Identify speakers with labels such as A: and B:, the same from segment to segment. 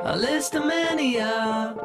A: A list of mania.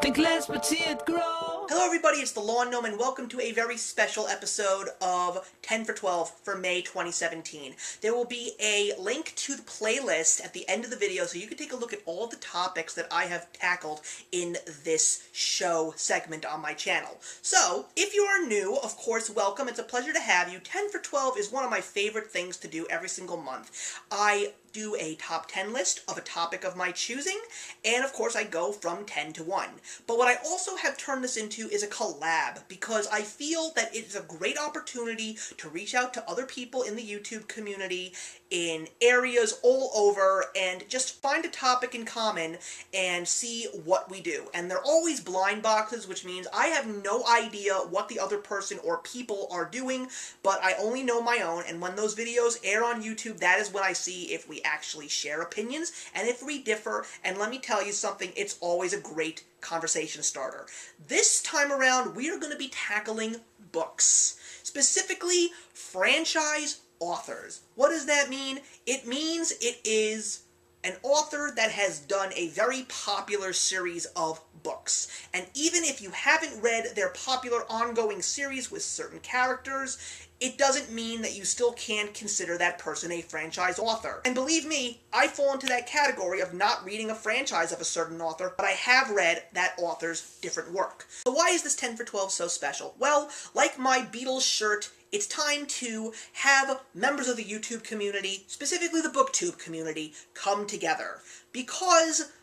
A: Think less but see it grow.
B: Hello everybody, it's the Lawn Gnome and welcome to a very special episode of 10 for 12 for May 2017. There will be a link to the playlist at the end of the video so you can take a look at all the topics that I have tackled in this show segment on my channel. So, if you are new, of course, welcome. It's a pleasure to have you. 10 for 12 is one of my favorite things to do every single month. I do a top 10 list of a topic of my choosing, and of course I go from 10 to 1. But what I also have turned this into is a collab, because I feel that it is a great opportunity to reach out to other people in the YouTube community in areas all over and just find a topic in common and see what we do. And they're always blind boxes, which means I have no idea what the other person or people are doing, but I only know my own, and when those videos air on YouTube, that is when I see if we actually share opinions and if we differ. And let me tell you something, it's always a great conversation starter. This time around, we are going to be tackling books, specifically franchise authors. What does that mean? It means it is an author that has done a very popular series of books. And even if you haven't read their popular ongoing series with certain characters, it doesn't mean that you still can't consider that person a franchise author. And believe me, I fall into that category of not reading a franchise of a certain author, but I have read that author's different work. So why is this 10 for 12 so special? Well, like my Beatles shirt, it's time to have members of the YouTube community, specifically the BookTube community, come together. Because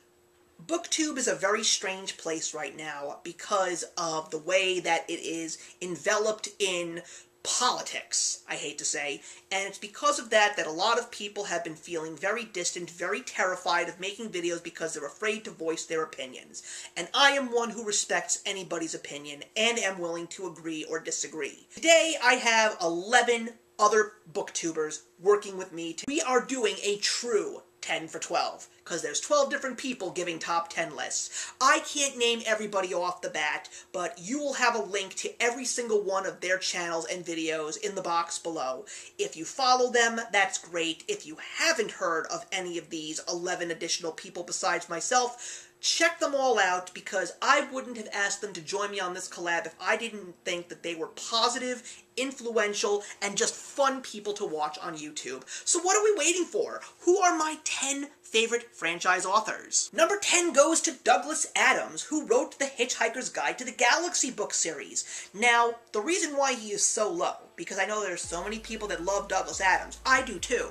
B: BookTube is a very strange place right now because of the way that it is enveloped in politics, I hate to say, and it's because of that that a lot of people have been feeling very distant, very terrified of making videos because they're afraid to voice their opinions. And I am one who respects anybody's opinion and am willing to agree or disagree. Today I have 11 other booktubers working with me. We are doing a true 10 for 12, because there's 12 different people giving top 10 lists. I can't name everybody off the bat, but you will have a link to every single one of their channels and videos in the box below. If you follow them, that's great. If you haven't heard of any of these 11 additional people besides myself, check them all out, because I wouldn't have asked them to join me on this collab if I didn't think that they were positive, influential, and just fun people to watch on YouTube. So what are we waiting for? Who are my 10 favorite franchise authors? Number 10 goes to Douglas Adams, who wrote The Hitchhiker's Guide to the Galaxy book series. Now, the reason why he is so low, because I know there's so many people that love Douglas Adams, I do too.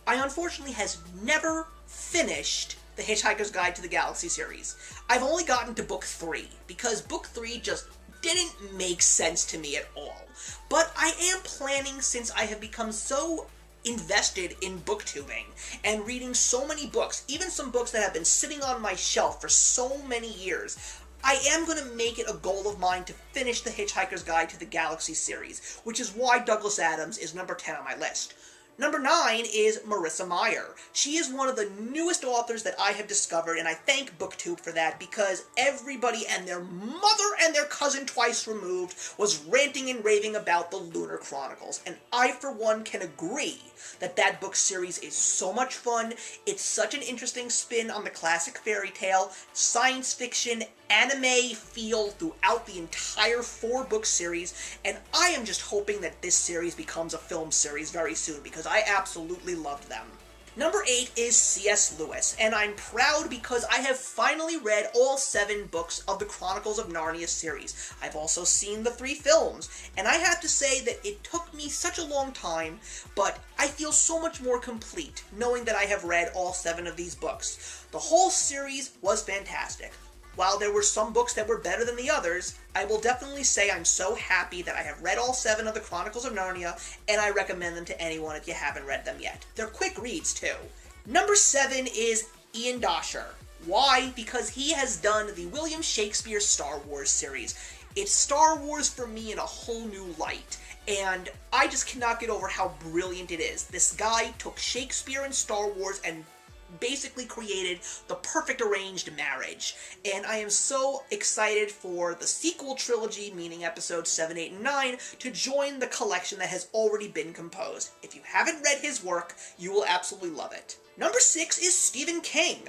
B: I unfortunately has never finished The Hitchhiker's Guide to the Galaxy series. I've only gotten to book 3, because book 3 just didn't make sense to me at all. But I am planning, since I have become so invested in booktubing and reading so many books, even some books that have been sitting on my shelf for so many years, I am going to make it a goal of mine to finish The Hitchhiker's Guide to the Galaxy series, which is why Douglas Adams is number 10 on my list. Number 9 is Marissa Meyer. She is one of the newest authors that I have discovered, and I thank BookTube for that, because everybody and their mother and their cousin twice removed was ranting and raving about the Lunar Chronicles, and I, for one, can agree that that book series is so much fun. It's such an interesting spin on the classic fairy tale, science fiction, anime feel throughout the entire 4-book series, and I am just hoping that this series becomes a film series very soon, because I absolutely loved them. Number 8 is C.S. Lewis, and I'm proud because I have finally read all 7 books of the Chronicles of Narnia series. I've also seen the 3 films, and I have to say that it took me such a long time, but I feel so much more complete knowing that I have read all 7 of these books. The whole series was fantastic. While there were some books that were better than the others, I will definitely say I'm so happy that I have read all 7 of the Chronicles of Narnia, and I recommend them to anyone if you haven't read them yet. They're quick reads, too. Number 7 is Ian Dosher. Why? Because he has done the William Shakespeare Star Wars series. It's Star Wars for me in a whole new light, and I just cannot get over how brilliant it is. This guy took Shakespeare and Star Wars and basically created the perfect arranged marriage, and I am so excited for the sequel trilogy, meaning episodes 7, 8, and 9, to join the collection that has already been composed. If you haven't read his work, you will absolutely love it. Number 6 is Stephen King.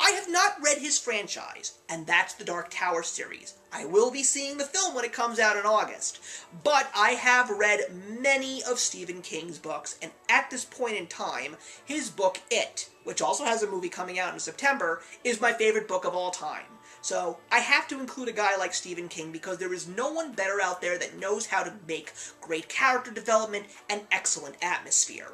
B: I have not read his franchise, and that's the Dark Tower series. I will be seeing the film when it comes out in August, but I have read many of Stephen King's books, and at this point in time, his book It, which also has a movie coming out in September, is my favorite book of all time. So I have to include a guy like Stephen King because there is no one better out there that knows how to make great character development and excellent atmosphere.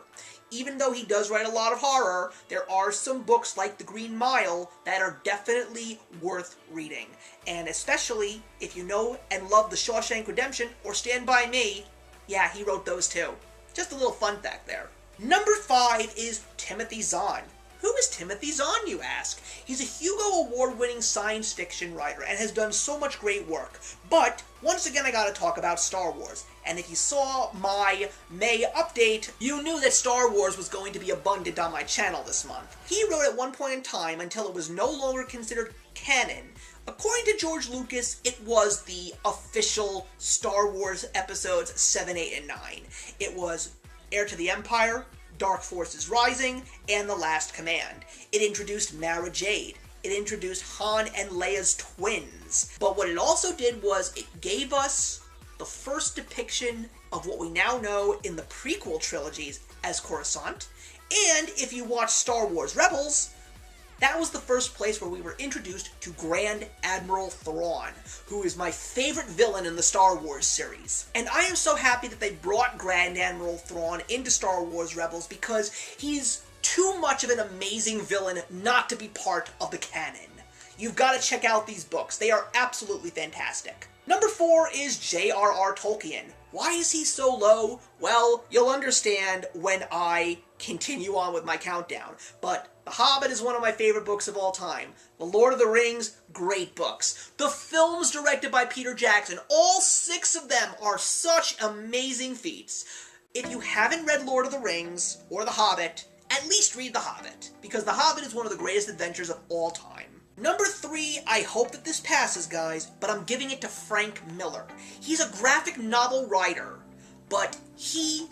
B: Even though he does write a lot of horror, there are some books like The Green Mile that are definitely worth reading. And especially if you know and love The Shawshank Redemption or Stand By Me, yeah, he wrote those too. Just a little fun fact there. Number 5 is Timothy Zahn. Who is Timothy Zahn, you ask? He's a Hugo Award-winning science fiction writer and has done so much great work. But, once again I gotta talk about Star Wars. And if you saw my May update, you knew that Star Wars was going to be abundant on my channel this month. He wrote at one point in time until it was no longer considered canon. According to George Lucas, it was the official Star Wars episodes 7, 8, and 9. It was Heir to the Empire, Dark Forces Rising, and The Last Command. It introduced Mara Jade. It introduced Han and Leia's twins. But what it also did was it gave us the first depiction of what we now know in the prequel trilogies as Coruscant. And if you watch Star Wars Rebels, that was the first place where we were introduced to Grand Admiral Thrawn, who is my favorite villain in the Star Wars series. And I am so happy that they brought Grand Admiral Thrawn into Star Wars Rebels because he's too much of an amazing villain not to be part of the canon. You've got to check out these books. They are absolutely fantastic. Number 4 is J.R.R. Tolkien. Why is he so low? Well, you'll understand when I continue on with my countdown. But The Hobbit is one of my favorite books of all time. The Lord of the Rings, great books. The films directed by Peter Jackson, all 6 of them are such amazing feats. If you haven't read Lord of the Rings or The Hobbit, at least read The Hobbit, because The Hobbit is one of the greatest adventures of all time. Number 3, I hope that this passes, guys, but I'm giving it to Frank Miller. He's a graphic novel writer, but he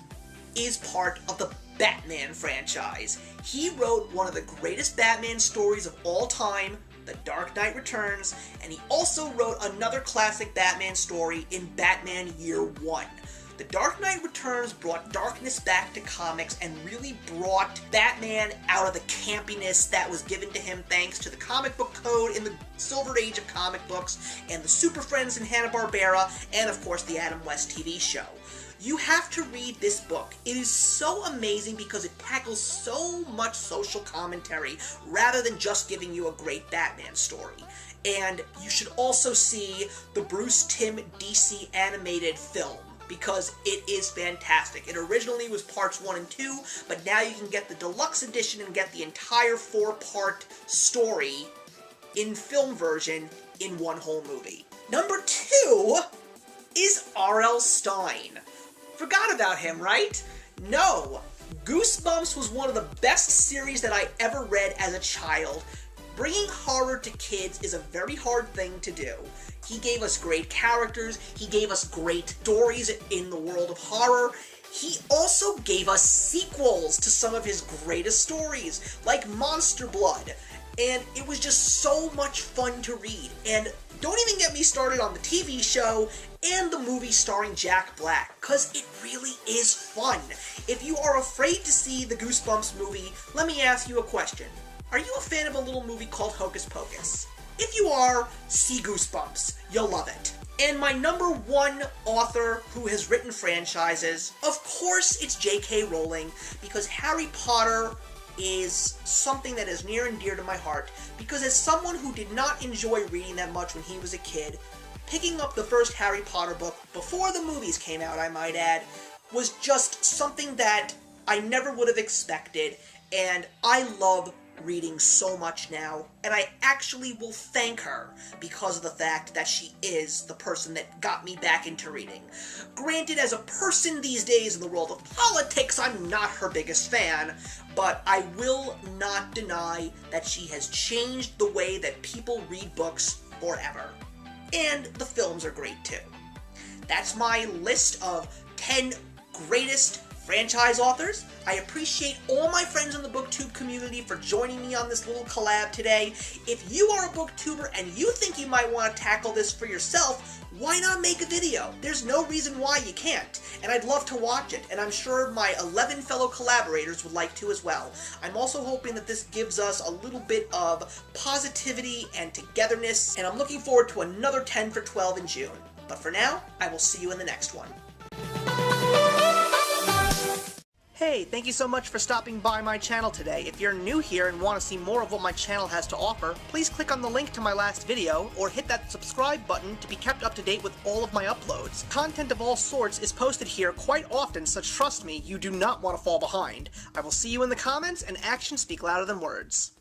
B: is part of the Batman franchise. He wrote one of the greatest Batman stories of all time, The Dark Knight Returns, and he also wrote another classic Batman story in Batman Year One. The Dark Knight Returns brought darkness back to comics and really brought Batman out of the campiness that was given to him thanks to the comic book code in the Silver Age of comic books, and the Super Friends in Hanna-Barbera, and of course the Adam West TV show. You have to read this book. It is so amazing because it tackles so much social commentary rather than just giving you a great Batman story. And you should also see the Bruce Timm DC animated film, because it is fantastic. It originally was parts 1 and 2, but now you can get the deluxe edition and get the entire 4-part story in film version in one whole movie. Number 2 is R.L. Stine. Forgot about him, right? No. Goosebumps was one of the best series that I ever read as a child. Bringing horror to kids is a very hard thing to do. He gave us great characters, he gave us great stories in the world of horror. He also gave us sequels to some of his greatest stories, like Monster Blood. And it was just so much fun to read. And don't even get me started on the TV show and the movie starring Jack Black, because it really is fun. If you are afraid to see the Goosebumps movie, let me ask you a question. Are you a fan of a little movie called Hocus Pocus? If you are, see Goosebumps. You'll love it. And my number 1 author who has written franchises, of course it's J.K. Rowling, because Harry Potter is something that is near and dear to my heart, because as someone who did not enjoy reading that much when he was a kid, picking up the first Harry Potter book, before the movies came out I might add, was just something that I never would have expected, and I love reading so much now, and I actually will thank her because of the fact that she is the person that got me back into reading. Granted, as a person these days in the world of politics, I'm not her biggest fan, but I will not deny that she has changed the way that people read books forever. And the films are great too. That's my list of 10 greatest franchise authors. I appreciate all my friends in the BookTube community for joining me on this little collab today. If you are a BookTuber and you think you might want to tackle this for yourself, why not make a video? There's no reason why you can't, and I'd love to watch it, and I'm sure my 11 fellow collaborators would like to as well. I'm also hoping that this gives us a little bit of positivity and togetherness, and I'm looking forward to another 10 for 12 in June. But for now, I will see you in the next one. Hey, thank you so much for stopping by my channel today. If you're new here and want to see more of what my channel has to offer, please click on the link to my last video, or hit that subscribe button to be kept up to date with all of my uploads. Content of all sorts is posted here quite often, so trust me, you do not want to fall behind. I will see you in the comments, and actions speak louder than words.